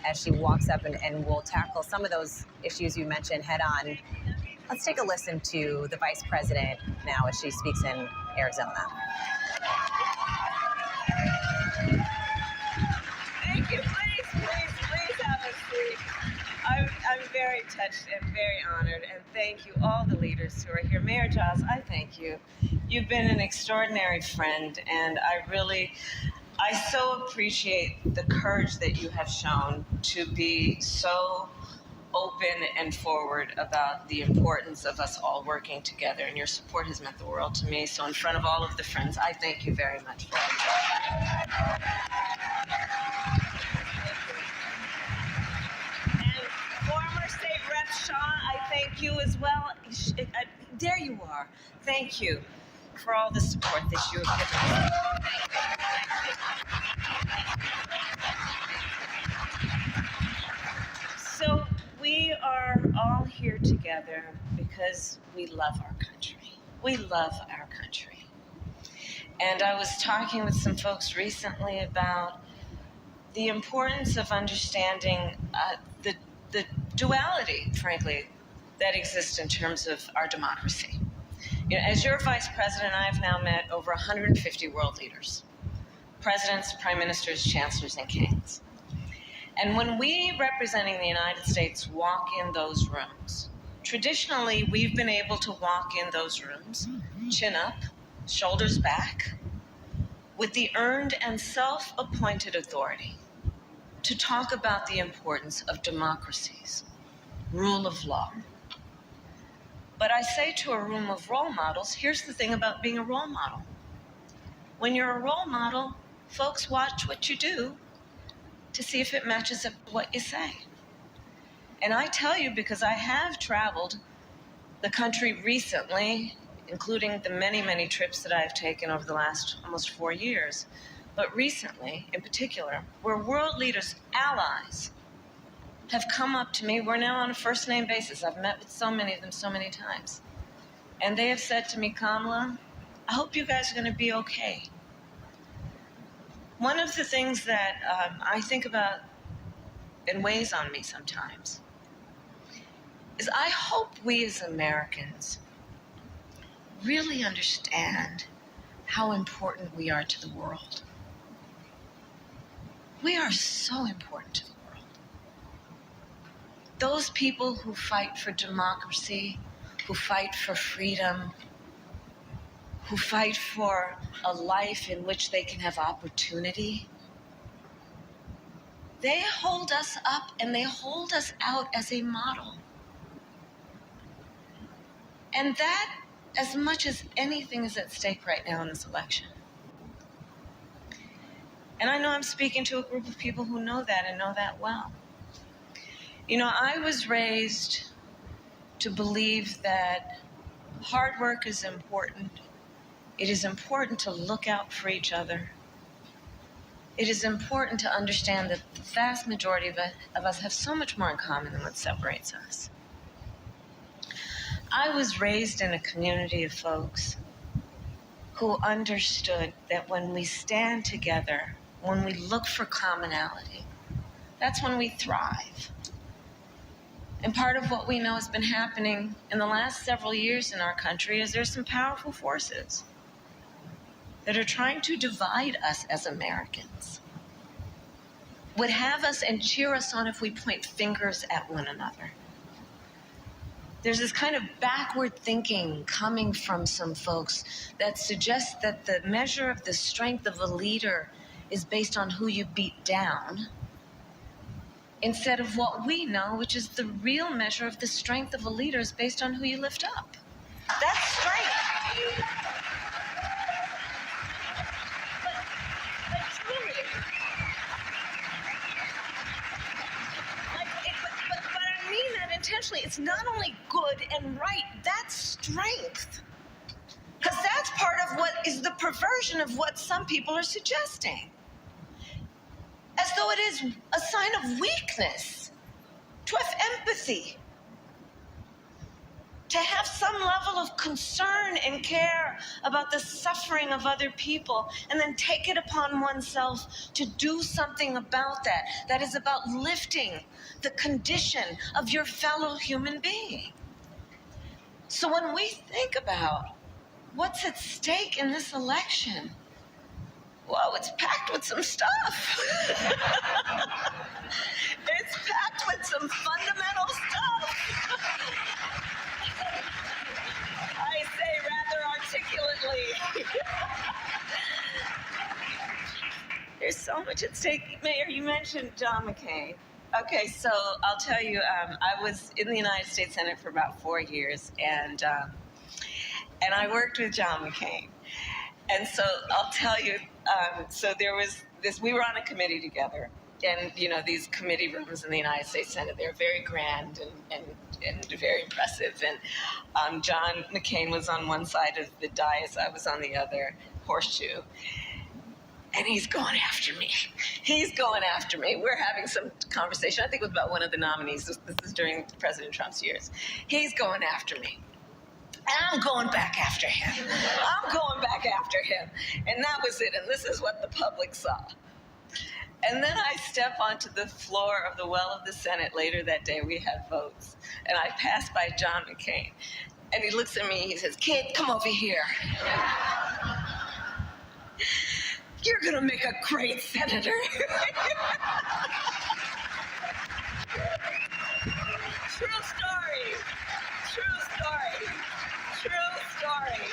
as she walks up and will tackle some of those issues you mentioned head on. Let's take a listen to the Vice President now as she speaks in Arizona. Thank you. Please have a seat. I'm very touched and very honored, and thank you, all the leaders who are here. Mayor Giles, I thank you. You've been an extraordinary friend, and I so appreciate the courage that you have shown to be so open and forward about the importance of us all working together, and your support has meant the world to me. So in front of all of the friends, I thank you very much for all of that. And former State Rep Shaw, I thank you as well. There you are. Thank you for all the support that you have given us. So we are all here together because we love our country. We love our country. And I was talking with some folks recently about the importance of understanding the duality, frankly, that exists in terms of our democracy. You know, as your vice president, I've now met over 150 world leaders, presidents, prime ministers, chancellors, and kings. And when we, representing the United States, walk in those rooms, traditionally we've been able to walk in those rooms, chin up, shoulders back, with the earned and self-appointed authority to talk about the importance of democracies, rule of law. But I say to a room of role models, here's the thing about being a role model. When you're a role model, folks watch what you do to see if it matches up with what you say. And I tell you, because I have traveled the country recently, including the many, many trips that I've taken over the last almost 4 years, but recently, in particular, where world leaders, allies, have come up to me. We're now on a first-name basis. I've met with so many of them so many times. And they have said to me, Kamala, I hope you guys are going to be okay. One of the things that I think about and weighs on me sometimes is I hope we as Americans really understand how important we are to the world. We are so important to the world. Those people who fight for democracy, who fight for freedom, who fight for a life in which they can have opportunity, they hold us up and they hold us out as a model. And that, as much as anything, is at stake right now in this election. And I know I'm speaking to a group of people who know that and know that well. You know, I was raised to believe that hard work is important. It is important to look out for each other. It is important to understand that the vast majority of us have so much more in common than what separates us. I was raised in a community of folks who understood that when we stand together, when we look for commonality, that's when we thrive. And part of what we know has been happening in the last several years in our country is there's some powerful forces that are trying to divide us as Americans, would have us and cheer us on if we point fingers at one another. There's this kind of backward thinking coming from some folks that suggests that the measure of the strength of a leader is based on who you beat down, instead of what we know, which is the real measure of the strength of a leader is based on who you lift up. That's strength. But truly, but I mean that intentionally. It's not only good and right, that's strength. Because that's part of what is the perversion of what some people are suggesting. As though it is a sign of weakness to have empathy. to have some level of concern and care about the suffering of other people, and then take it upon oneself to do something about that. That is about lifting the condition of your fellow human being. So when we think about what's at stake in this election, whoa, it's packed with some stuff. It's packed with some fundamental stuff. I say rather articulately. There's so much at stake. Mayor, you mentioned John McCain. Okay, so I'll tell you, I was in the United States Senate for about 4 years, and I worked with John McCain. And so I'll tell you, so there was this, we were on a committee together. And, you know, these committee rooms in the United States Senate, they're very grand and very impressive. And John McCain was on one side of the dais, I was on the other, horseshoe. And he's going after me. He's going after me. We're having some conversation. I think it was about one of the nominees. This is during President Trump's years. He's going after me. And I'm going back after him. I'm going back after him. And that was it. And this is what the public saw. And then I step onto the floor of the well of the Senate later that day. We had votes. And I passed by John McCain. And he looks at me and he says, "Kid, come over here. You're going to make a great senator." True story. True story. True story.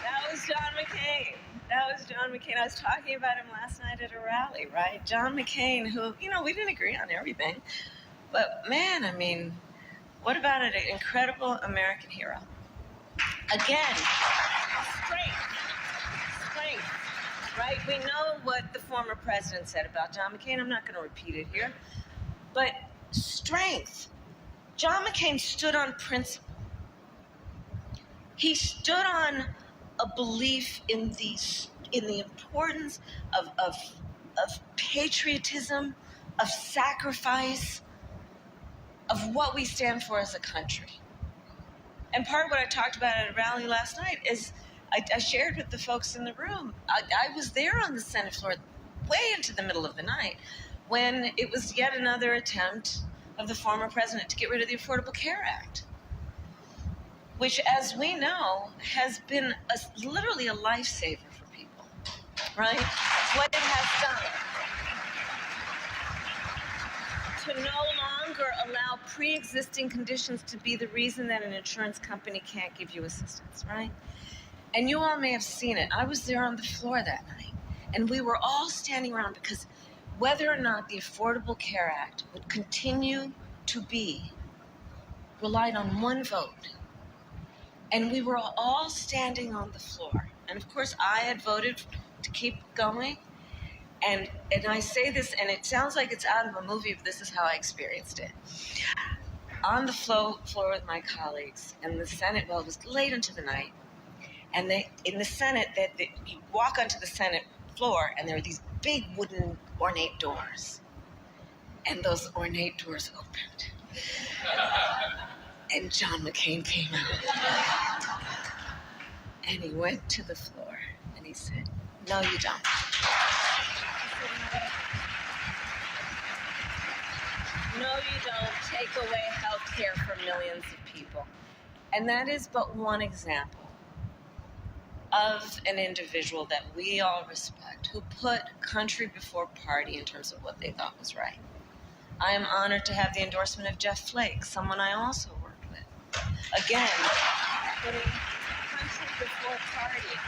That was John McCain. That was John McCain. I was talking about him last night at a rally, right? John McCain, who, you know, we didn't agree on everything. But man, I mean, what about an incredible American hero? Again, strength. Right? We know what the former president said about John McCain. I'm not going to repeat it here. But strength. John McCain stood on principle. He stood on a belief in the importance of patriotism, of sacrifice, of what we stand for as a country. And part of what I talked about at a rally last night is I shared with the folks in the room. I was there on the Senate floor way into the middle of the night when it was yet another attempt of the former president to get rid of the Affordable Care Act, which, as we know, has been literally a lifesaver for people, right? What it has done to no longer allow pre-existing conditions to be the reason that an insurance company can't give you assistance, right? And you all may have seen it. I was there on the floor that night, and we were all standing around because whether or not the Affordable Care Act would continue to be relied on one vote. And we were all standing on the floor. And of course, I had voted to keep going. And I say this, and it sounds like it's out of a movie, but this is how I experienced it. On the floor with my colleagues, and the Senate, well, it was late into the night. And in the Senate, you walk onto the Senate floor, and there are these big wooden ornate doors. And those ornate doors opened. And John McCain came out. And he went to the floor, and he said, "No, you don't. No, you don't take away health care for millions of people." And that is but one example of an individual that we all respect, who put country before party in terms of what they thought was right. I am honored to have the endorsement of Jeff Flake, someone I also worked with. Again, putting country before party.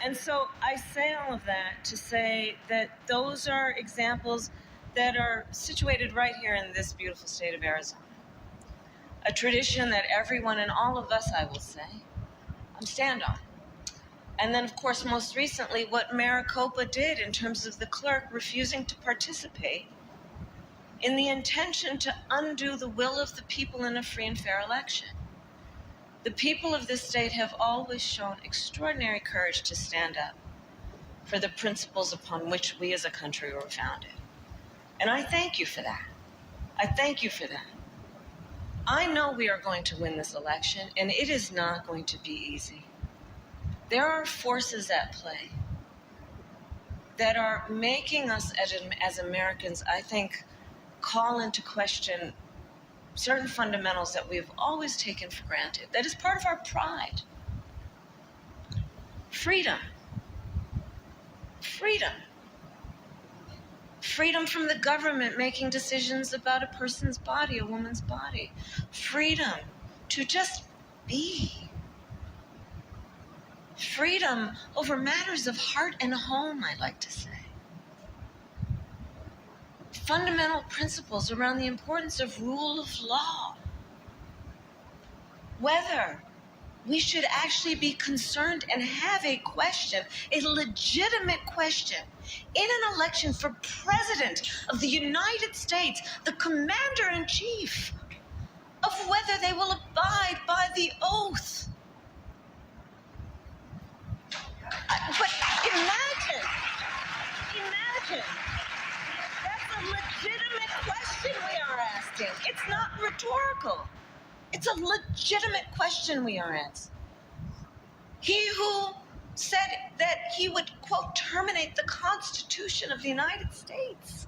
And so I say all of that to say that those are examples that are situated right here in this beautiful state of Arizona. A tradition that everyone, and all of us, I will say, stand on. And then, of course, most recently, what Maricopa did in terms of the clerk refusing to participate in the intention to undo the will of the people in a free and fair election. The people of this state have always shown extraordinary courage to stand up for the principles upon which we as a country were founded. And I thank you for that. I thank you for that. I know we are going to win this election, and it is not going to be easy. There are forces at play that are making us as Americans, I think, call into question certain fundamentals that we've always taken for granted. That is part of our pride. Freedom. Freedom. Freedom from the government making decisions about a person's body, a woman's body. Freedom to just be. Freedom over matters of heart and home, I'd like to say. Fundamental principles around the importance of rule of law. Whether we should actually be concerned and have a question, a legitimate question, in an election for President of the United States, the Commander-in-Chief, of whether they will abide by the oath. But imagine, that's a legitimate question we are asking. It's not rhetorical. It's a legitimate question we are asking. He who said that he would, quote, terminate the Constitution of the United States.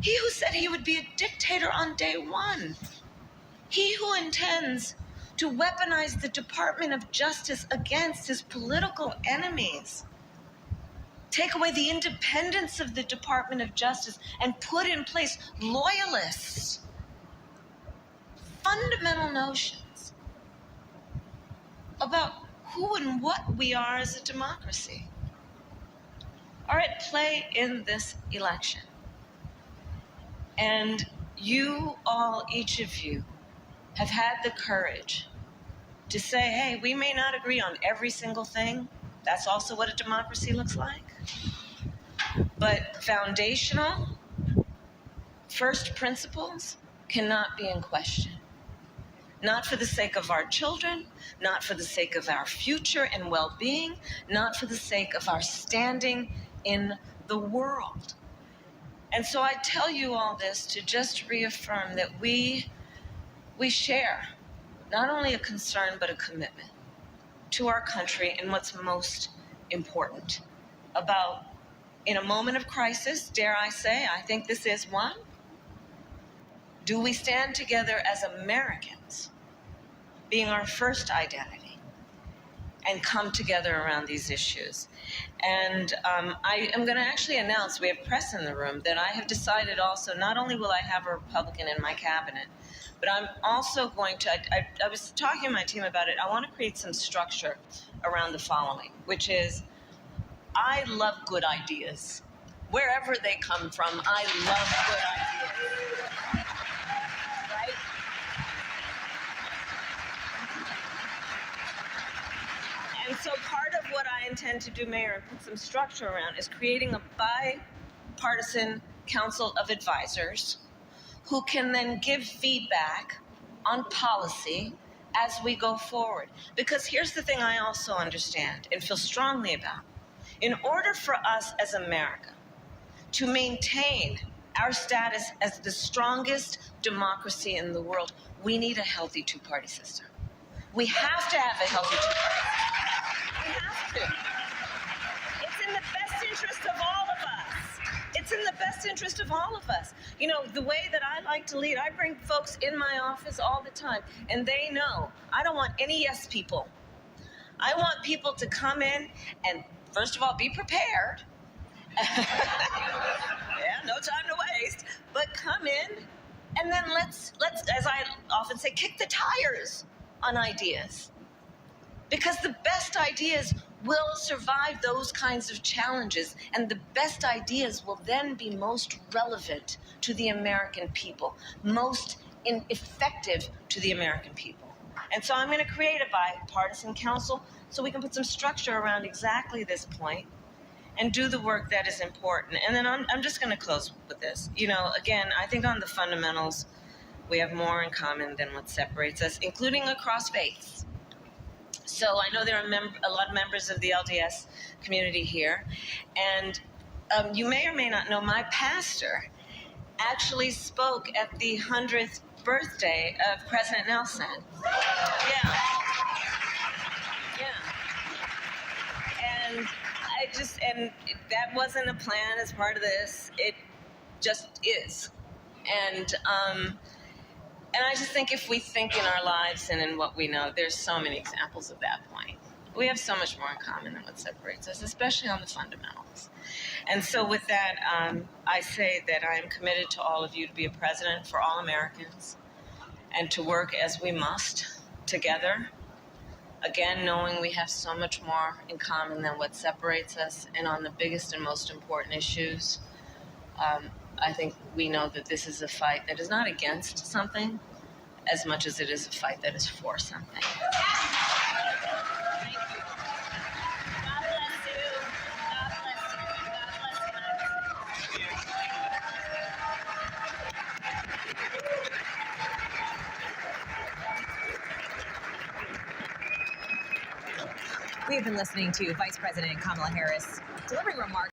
He who said he would be a dictator on day one. He who intends to weaponize the Department of Justice against his political enemies. Take away the independence of the Department of Justice and put in place loyalists. Fundamental notions about who and what we are as a democracy are at play in this election. And you all, each of you, have had the courage to say, hey, we may not agree on every single thing. That's also what a democracy looks like. But foundational, first principles cannot be in question. Not for the sake of our children, not for the sake of our future and well-being, not for the sake of our standing in the world. And so I tell you all this to just reaffirm that we share not only a concern but a commitment to our country and what's most important about, in a moment of crisis, dare I say, I think this is one, do we stand together as Americans, being our first identity, and come together around these issues? And I am going to actually announce, we have press in the room, that I have decided also, not only will I have a Republican in my cabinet, but I'm also going to, I was talking to my team about it, I want to create some structure around the following, which is, I love good ideas. Wherever they come from, I love good ideas. Right? And so part of what I intend to do, Mayor, and put some structure around, is creating a bipartisan council of advisors who can then give feedback on policy as we go forward. Because here's the thing I also understand and feel strongly about. In order for us as America to maintain our status as the strongest democracy in the world, we need a healthy two-party system. We have to have a healthy two-party system. We have to. It's in the best interest of all of us. It's in the best interest of all of us. You know, the way that I like to lead, I bring folks in my office all the time, and they know I don't want any yes people. I want people to come in and, first of all, be prepared. Yeah, no time to waste. But come in, and then let's, as I often say, kick the tires on ideas. Because the best ideas will survive those kinds of challenges, and the best ideas will then be most relevant to the American people, most effective to the American people. And so I'm going to create a bipartisan council so we can put some structure around exactly this point and do the work that is important. And then I'm just going to close with this. You know, again, I think on the fundamentals, we have more in common than what separates us, including across faiths. So I know there are a lot of members of the LDS community here, and you may or may not know my pastor actually spoke at the 100th birthday of President Nelson. Yeah. And and that wasn't a plan as part of this. It just is. And I just think if we think in our lives and in what we know, there's so many examples of that point. We have so much more in common than what separates us, especially on the fundamentals. And so with that, I say that I am committed to all of you to be a president for all Americans and to work as we must together. Again, knowing we have so much more in common than what separates us, and on the biggest and most important issues, I think we know that this is a fight that is not against something as much as it is a fight that is for something. Thank you. God bless you. God bless you. God bless you. We have been listening to Vice President Kamala Harris delivering remarks